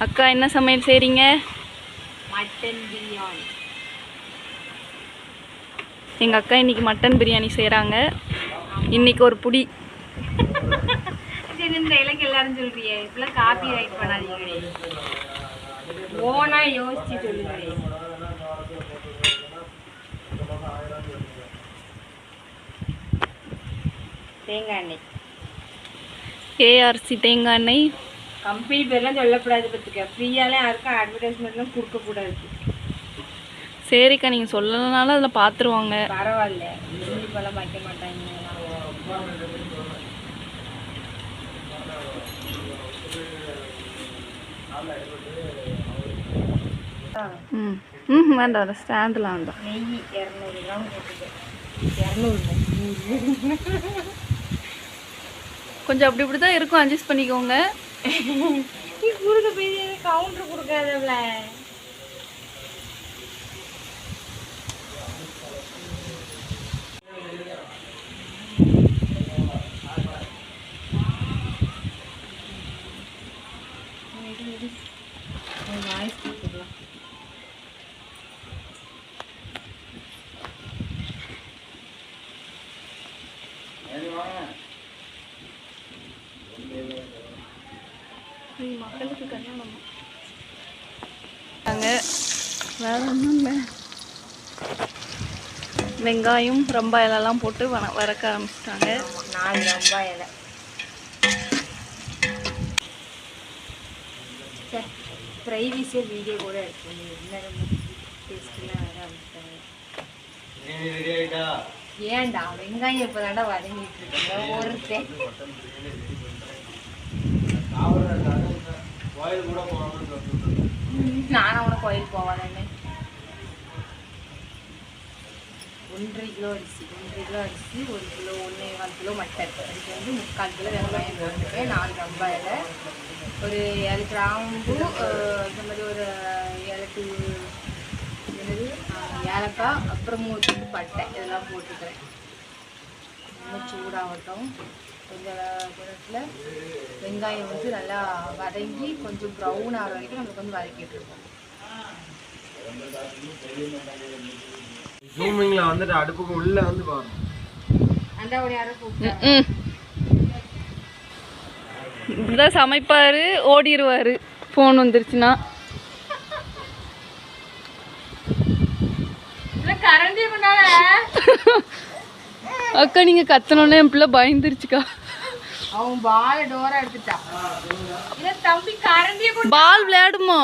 அக்கா என்ன சமையல் செய்றீங்க? மட்டன் பிரியாணி. எங்கள் அக்கா இன்னைக்கு மட்டன் பிரியாணி செய்கிறாங்க. இன்னைக்கு ஒரு புடி. இந்த இலக்கு எல்லாரும் சொல்றியே, இப்பெல்லாம் காப்பி ரைட் பண்ணாதீங்களே, ஓனா யோசிச்சு சொல்லுங்களே. தேங்காய் எண்ணெய், ஏஆர்சி தேங்காய் எண்ணெய். கம்பெனி பேர்லாம் சொல்லக்கூடாது பார்த்துக்க. ஃப்ரீயாலாம் யாருக்கும் அட்வர்டைஸ்மெண்ட்லாம் கொடுக்கக்கூடாது. சரிக்கா, நீங்கள் சொல்லலைனாலும் அதில் பார்த்துருவாங்க. பரவாயில்ல, இப்பெல்லாம் வைக்க மாட்டாங்க. ம் வேண்டாம், ஸ்டாண்டில் வேண்டாம். நெய் 200 கிராம் போட்டுக்க. 200 கொஞ்சம் அப்படி இப்படி தான் இருக்கும், அட்ஜஸ்ட் பண்ணிக்கோங்க. நீ கொடுக்க போய் கவுண்டர் கொடுக்காதவள. வாய்ஸ் கொடுத்துக்கலாம். மக்களுக்கு கல்யாணம் வேற ஒன்றும் இல்லை. வெங்காயம் ரொம்ப இலெல்லாம் போட்டு வதக்க ஆரம்பிச்சிட்டாங்க. 4 ரொம்ப இலை. ப்ரைவசியாக வீடியோ கூட எடுத்து டேஸ்ட்லாம் வேற ஆரம்பிச்சிட்டாங்க. ஏன்டா வெங்காயம் இப்போ தாண்டா வதங்கிட்டு இருக்கேன் ஒருத்தன். நானும் அவனை கோயில் போவாதானே. 1.5 கிலோ அரிசி, 1 கிலோ 1.25 கிலோ மட்டன், அதுக்கு வந்து 3/4 கிலோ வெங்காயம் போட்டுருக்கேன். 4 ரொம்ப இலை, ஒரு 7 கிராம்பு, இந்த மாதிரி ஒரு 7 என்னது ஏலக்காய், அப்புறம் 3 பட்டை இதெல்லாம் போட்டுக்கிறேன். இன்னும் சூடாகட்டும். கொஞ்சம் நேரத்தில் வெங்காயம் வந்து நல்லா வதங்கி கொஞ்சம் ப்ரௌன் ஆகிற வரைக்கும் நம்மளுக்கு வந்து வதக்கிட்டு இருக்கோம். ஜூமிங்ல வந்துட்டு அடுப்புக்கு உள்ள வந்து பாருங்க. அந்த ஒரு யாரோ கூப்பிட்டாங்க. இப்படிதான் சமைப்பாரு, ஓடிடுவாரு ஃபோன் வந்துருச்சுன்னா. கரண்டி பண்ணால அக்கா நீங்க கத்தனோடனே என் பிள்ளை பயந்துருச்சுக்கா. அவன் பால் டோரா எடுத்துட்டான். இல்ல தம்பி கரண்டிய கூட பால் விளையாடுமா.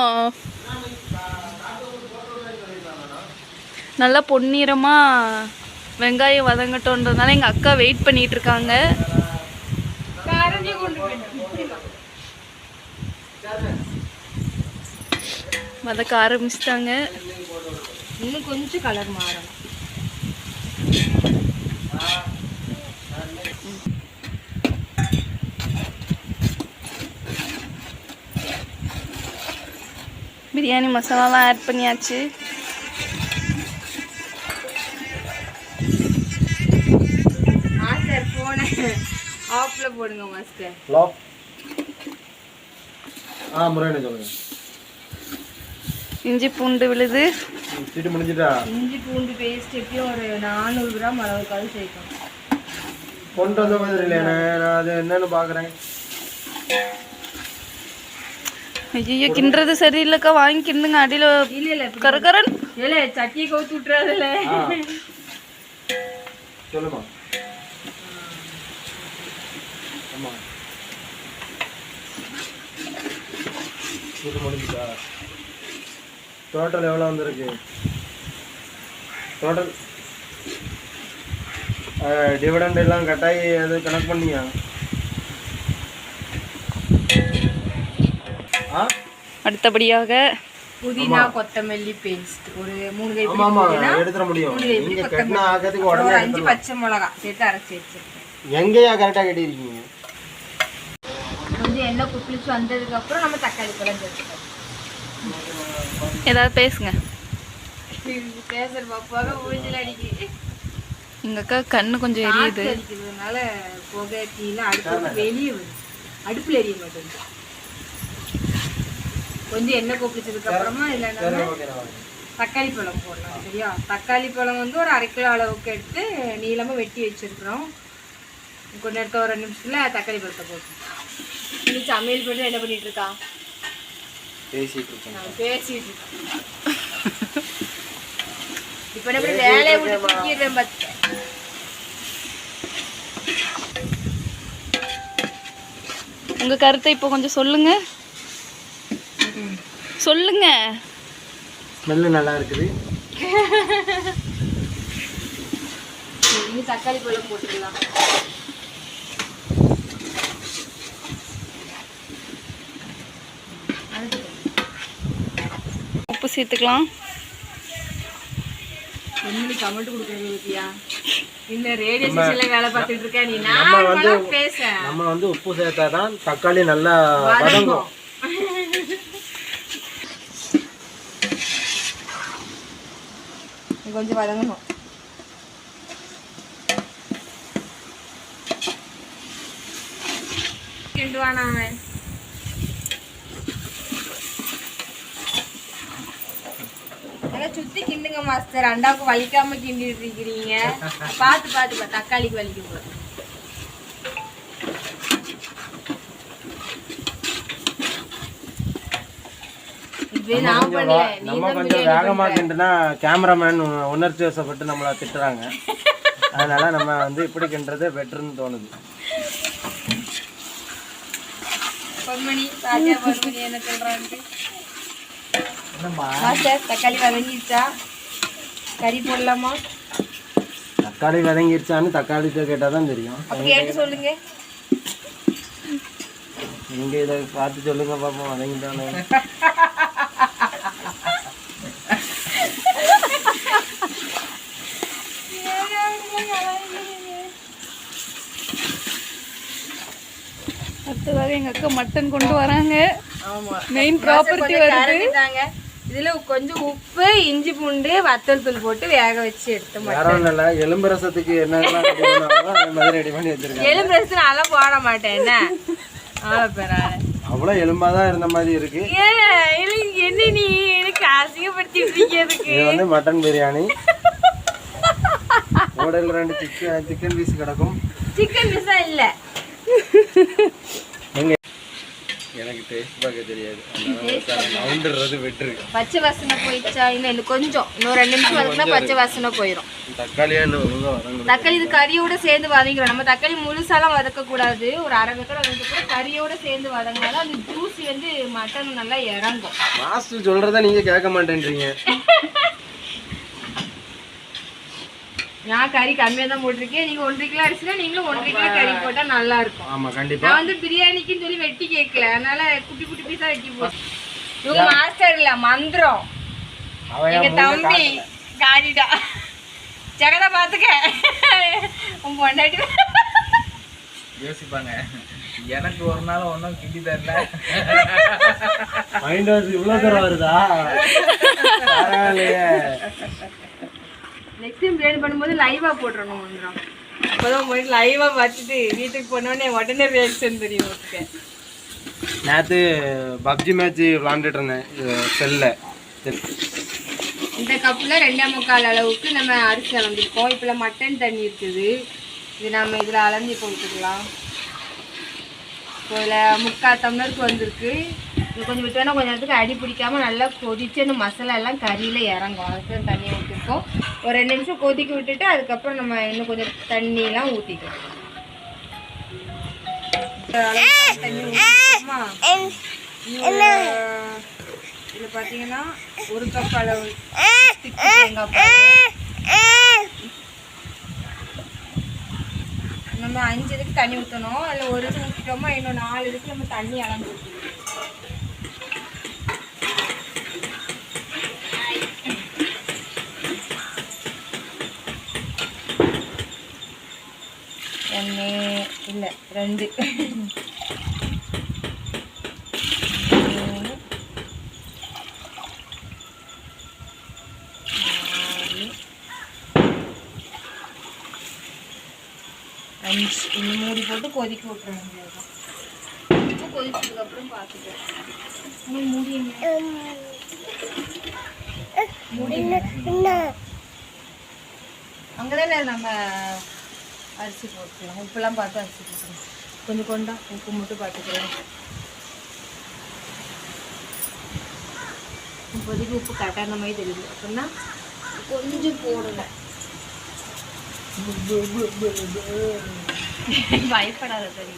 நல்லா பொன்னிறமா வெங்காயம் வதங்கட்டோன்றதுனால எங்க அக்கா வெயிட் பண்ணிட்டு இருக்காங்க. கரண்டிய கொண்டு வதக்க ஆரம்பிச்சிட்டாங்க. இன்னும் கொஞ்சம் கலர் மாறணும். பிரியாணி மசாலாலாம் ஆட் பண்ணியாச்சு. மாஸ்டர் போன ஆஃப்ல போடுங்க மாஸ்டர். ஹலோ முருகனே சொல்லுங்க. இஞ்சி பூண்டு விழுது சீட்டு முடிஞ்சிட்டா? இஞ்சி பூண்டு பேஸ்ட் எப்பயும் ஒரு 400 கிராம் அளவுக்காவது சேர்க்கணும். கொண்டு வந்த மாதிரி இல்லையானே, நான் அது என்னன்னு பார்க்குறேன். ஐயோ கிண்டுறது சரியில்லைக்கா, வாங்கி கிண்டுங்க. அடியில் இல்ல கரகரன் இல்ல சட்டியை கவுத்து விட்டுறாதுல. சொல்லுமா. ஆமா சீட்டு முடிஞ்சிட்டா? டோட்டல் எவ்வளோ வந்திருக்கு? டோட்டல் டிவிடெண்ட் எல்லாம் கட்டாயி அது கணக்கு பண்ணியா? அடுத்தபடியாக புதினா கொத்தமல்லி பேஸ்ட் ஒரு 3 கைப்பிடி. ஆமா எடுத்துற முடியும். நீங்க கட்டின ஆகிறதுக்கு உடனே 5 பச்சை மிளகாய் சேர்த்து அரைச்சி வச்சிருக்கேன். எங்கேயா கரெக்டாக கட்டியிருக்கீங்க? கொஞ்சம் எண்ணெய் குளிச்சு வந்ததுக்கு அப்புறம் நம்ம தக்காளி பழம் சேர்த்துக்கலாம். ஏதாவது பேசுங்க. பேசுற பாப்பாக ஊஞ்சல் அடிக்குது. எங்கள் அக்கா கண்ணு கொஞ்சம் எரியுது. அடிக்கிறதுனால புகை தீல அடுப்பு வெளியே வருது, அடுப்பில் எரிய மாட்டேங்குது. கொஞ்சம் எண்ணெய் கொப்பிச்சதுக்கு அப்புறமா இதில் நம்ம தக்காளி பழம் போடலாம். சரியா? தக்காளி பழம் வந்து ஒரு 1/2 கிலோ அளவுக்கு எடுத்து நீளமாக வெட்டி வச்சுருக்குறோம். கொஞ்ச நேரத்தில் ஒரு 2 நிமிஷத்தில் தக்காளி பழத்தை போட்டு இன்னும் சமையல் பண்ணி என்ன பண்ணிட்டு இருக்கா? பேசிட்டு இருக்கேன். இப்போ எப்படி வேலையை விட்டு தூக்கிடுறேன் பார்த்து. உங்க கருத்தை இப்போ கொஞ்சம் சொல்லுங்க. சொல்லுங்க. ஸ்மெல்லு நல்லா இருக்குது. இனி தக்காளி பழம் போட்டுடலாம். உப்பு சேர்த்துக்கலாம். என்ன கமெண்ட் கொடுக்குறது பத்தியா? இந்த ரேடியோ ஸ்டேஷன்ல வேலை பார்த்துட்டு இருக்க நீ. நான் பேச நம்ம வந்து உப்பு சேர்த்தாதான் தக்காளி நல்லா வதங்கும். கொஞ்சம் வதங்கணும். கிண்டுவானா அவன்? சுத்தி கிண்டுங்க மாஸ்டர். அண்டாவுக்கு வலிக்காம கிண்டிட்டு இருக்கிறீங்க. பார்த்து தக்காளிக்கு வலிக்கும் போது. நம்ம கொஞ்சம் வேகமா கிண்டுனா கேமராமேன் உணர்ச்சி வசப்பட்டு நம்மளை திட்டுறாங்க. அதனால நம்ம வந்து இப்படி கிண்டுறது பெட்டர்னு தோணுது. என்ன சொல்றாங்க மாஸ்டர்? தக்காளி வதங்கிடுச்சா? கறி போடலாமா? தக்காளி வதங்கிடுச்சான்னு தக்காளிட்ட கேட்டாதான் தெரியும். அப்ப கேட்டு சொல்லுங்க. நீங்க இதை பார்த்து சொல்லுங்க பாப்போம். வதங்கிட்டானே. அடுத்ததாக எங்க அக்கா மட்டன் கொண்டு வராங்க. மெயின் ப்ராப்பர்ட்டி வருது. இதுல கொஞ்சம் உப்பு, இஞ்சி பூண்டு, வத்தல் தூள் போட்டு வேக வச்சு எடுத்து எலும்பு ரசத்துக்கு என்ன ரெடி பண்ணி வச்சிருக்கேன். எலும்பு ரசத்துக்கு நல்லா போட மாட்டேன். என்ன அவ்வளவு எலும்பாதான் இருந்த மாதிரி இருக்கு. என்ன நீ எனக்கு அசிங்கப்படுத்திட்டு இருக்கீங்க. இது வந்து மட்டன் பிரியாணி. ஓடல 2 சிக்கன் பீஸ் கிடக்கும். சிக்கன் பீஸா இல்ல. எனக்கு டேஸ்ட் பார்க்க தெரியாது. நவுண்டுறது வெட்ரு. பச்சை வாசனை போயிடுச்சா? இன்னும் கொஞ்சம் இன்னும் 2 நிமிஷம் வதக்கினா பச்சை வாசனை போயிடும். தக்காளியா இன்னும் தக்காளி இது கறியோட சேர்ந்து வதங்கிடும். நம்ம தக்காளி முழுசாலாம் வதக்க கூடாது. ஒரு 1/2 வெக்கட வதக்க கறியோட சேர்ந்து வதங்கினாலும் அந்த ஜூஸ் வந்து மட்டன் நல்லா இறங்கும். மாஸ்டர் சொல்றத நீங்க கேட்க மாட்டேன்றீங்க. நான் கறி கம்மியா தான் போட்டிருக்கேன். நீங்க 1.5 கிலோ அரிசினா நீங்களும் 1.5 கிலோ கறி போட்டா நல்லா இருக்கும். ஆமா கண்டிப்பா. நான் வந்து பிரியாணிக்குன்னு சொல்லி வெட்டி கேட்கல. அதனால குட்டி குட்டி பீஸா வெட்டி போட்டேன். இவங்க மாஸ்டர் இல்ல, மந்திரம். எங்க தம்பி காடிடா ஜெகதா பாத்துக்க. உன் பொண்டாட்டி யோசிப்பாங்க, எனக்கு ஒரு நாள் ஒன்றும் கிண்டி தரல. மைண்ட் வாஷ் இவ்வளவு தூரம் வருதா? பரவாயில்லையே. நெக்ஸ்ட் டைம் பிரியாணி பண்ணும்போது லைவா போட்டுறணும். அப்போதான் போயிட்டு லைவா பார்த்துட்டு வீட்டுக்கு போனோடனே உடனே ரியாக்ஷன் தெரியும். நேற்று பப்ஜி மேட்ச் விளாண்டுட்டு இருந்தேன் செல்ல. இந்த கப்பில் 2.25 அளவுக்கு நம்ம அரிசி அளந்துருக்கோம். இப்போ மட்டன் தண்ணி இருக்குது. இது நம்ம இதில் அளந்து போட்டுக்கலாம். இப்போ இதில் 3/4 டம்ளருக்கு வந்திருக்கு. இது கொஞ்சம் விட்டோன்னா கொஞ்சம் நேரத்துக்கு அடி பிடிக்காமல் நல்லா கொதிச்சு அந்த மசாலா எல்லாம் கறியில் இறங்கும். அதுக்கு தண்ணி ஊற்றிருக்கோம். ஒரு 2 நிமிஷம் கொதிக்க விட்டுட்டு அதுக்கப்புறம் நம்ம இன்னும் கொஞ்சம் தண்ணியெலாம் ஊற்றிக்கலாம். தண்ணி ஊற்றிக்கோமா? இதில் பார்த்தீங்கன்னா 1 கப் அளவு தேங்காய் பால். நம்ம 5 இதுக்கு தண்ணி ஊற்றணும். அதில் 1 இது ஊற்றிட்டோமா இன்னும் 4 இதுக்கு நம்ம தண்ணி அளந்து ஊற்றணும். ஒன்று இல்லை 2 5 இன்னும் மூடி போட்டு கொதிக்க விட்டுற வேண்டியதுதான். கொதிச்சதுக்கப்புறம் பார்த்துக்கலாம். முடியுங்க அங்கதானே நம்ம அரிசி போட்டுக்கலாம். உப்புலாம் பார்த்து அரிசி போட்டுக்கலாம். கொஞ்சம் கொண்டா உப்பு மட்டும் பார்த்துக்கலாம். இப்போதைக்கு உப்பு கரெக்டான மாதிரி தெரியுது. அப்படின்னா கொஞ்சம் போடலை. பயப்படாத சரி.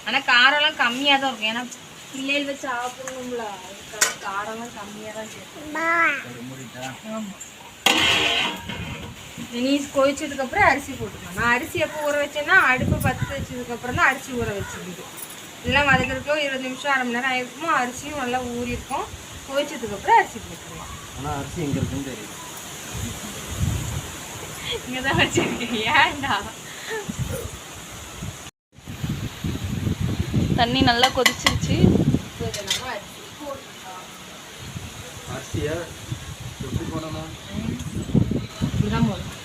ஆனால் காரம்லாம் கம்மியாக தான் இருக்கும். ஏன்னா பிள்ளைகள் வச்சு சாப்பிடணும்ல, அதுக்காக காரம்லாம் கம்மியாக தான் சேர்க்கணும். ஆமாம். நீ கொதிச்சதுக்கப்புறம் அரிசி போட்டுக்கலாம். நான் அரிசி எப்போ ஊற வச்சேன்னா அடுப்பு பற்ற வச்சதுக்கப்புறம் தான் அரிசி ஊற வச்சுருக்கு. எல்லாம் வதக்கிறதுக்கோ 20 நிமிஷம் 1/2 மணி நேரம் ஆகிருக்குமோ அரிசியும் நல்லா ஊறியிருக்கும். கொதிச்சதுக்கப்புறம் அரிசி போட்டுருவோம். ஆனால் அரிசி எங்கே இருக்குன்னு தெரியும். இங்கே தான் வச்சுருக்கீங்க. ஏன்டா தண்ணி நல்லா கொதிச்சிருச்சு. அரிசியை எப்படி போடணும்? இப்படிதான் போடணும்.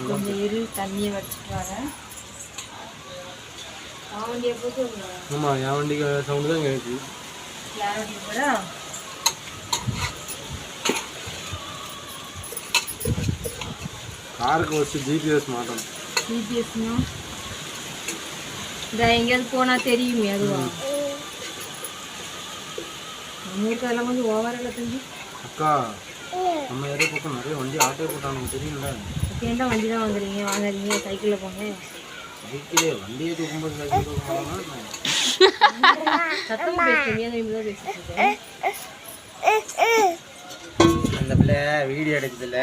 கொஞ்சம் இரு, தண்ணியை வச்சுட்டு வரேன். ஆவண்டியை போட்டு ஆமாம், என் வண்டிக்கு சவுண்டு தான் கேட்குது. யாரோடைய போடா காருக்கு வச்சு ஜிபிஎஸ் மாட்டணும். ஜிபிஎஸ்னா இந்த எங்கேயாவது போனால் தெரியுமே அதுவா? நம்மளுக்கு அதெல்லாம் கொஞ்சம் ஓவராக தம்பி. அக்கா, நம்ம ஏதோ பக்கம் நிறைய வண்டி ஆட்டோ போட்டானுங்க தெரியுங்களா? ஏன்டா வண்டி தான் வாங்குறீங்க? வாங்காதீங்க, சைக்கிளில் போங்க. சைக்கிளே வண்டியை தூக்கும்போது சைக்கிள் தூக்கணும். சத்தமாக பேசுறீங்க, தான் பேசிட்டு இருக்கேன். அந்த பிள்ளை வீடியோ எடுக்குதுல்ல.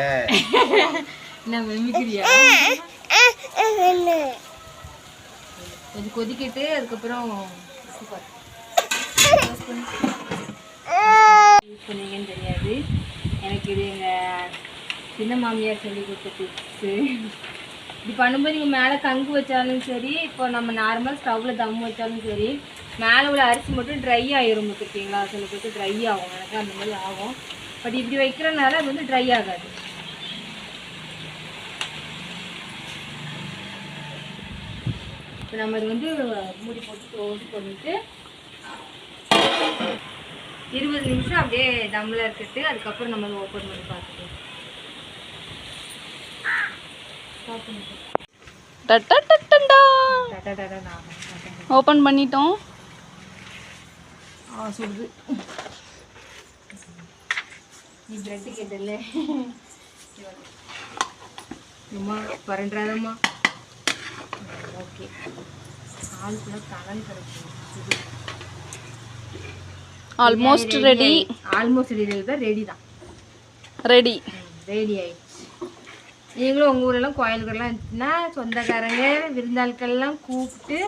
என்ன மிமிக்கிறியா? கொஞ்சம் கொதிக்கிட்டு அதுக்கப்புறம் யூஸ் பண்ணீங்கன்னு தெரியாது எனக்கு. இது எங்கள் சின்ன மாமியார் சொல்லி கொடுத்த டிப்ஸு. இப்படி பண்ணும்போது நீங்கள் மேலே கங்கு வச்சாலும் சரி, இப்போ நம்ம நார்மல் ஸ்டவ்வில் தம் வச்சாலும் சரி, மேலே உள்ள அரிசி மட்டும் ட்ரை ஆகிரும். பார்த்துருக்கீங்களா? சில பேருக்கு ட்ரை ஆகும். எனக்கு அந்த மாதிரி ஆகும். பட் இப்படி வைக்கிறனால அது வந்து ட்ரை ஆகாது. இப்போ நம்ம இது வந்து மூடி போட்டு க்ளோஸ் பண்ணிவிட்டு 20 நிமிஷம் அப்படியே தம்மில் இருக்கட்டு. அதுக்கப்புறம் நம்ம அதை ஓப்பன் பண்ணி பார்த்துக்கலாம். ஓப்பன் பண்ணிட்டோம். சுடுது. நீ பிரெட்டு கேட்டல அம்மா பரண்டாதம்மா. ஓகே, ஆளுக்குள்ள கலந்து கிடைக்கும். Almost ready. ஆல்மோஸ்ட் ரெடி தான். ரெடி தான். ரெடி ரெடி ஆயிடுச்சு. நீங்களும் உங்கள் ஊரெல்லாம் கோயில்கள்லாம் இருந்துச்சுன்னா சொந்தக்காரங்க விருந்தாட்கள்லாம் கூப்பிட்டு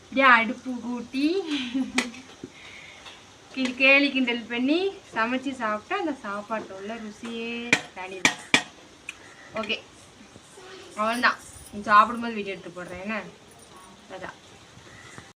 இப்படியே அடுப்பு கூட்டி கேலி கிண்டல் பண்ணி சமைச்சு சாப்பிட்டா அந்த சாப்பாட்டில் உள்ள ருசியே தனி தான். ஓகே, அவ்வளோதான். சாப்பிடும்போது வீடியோ எடுத்து போடுறேன். என்ன அதான்.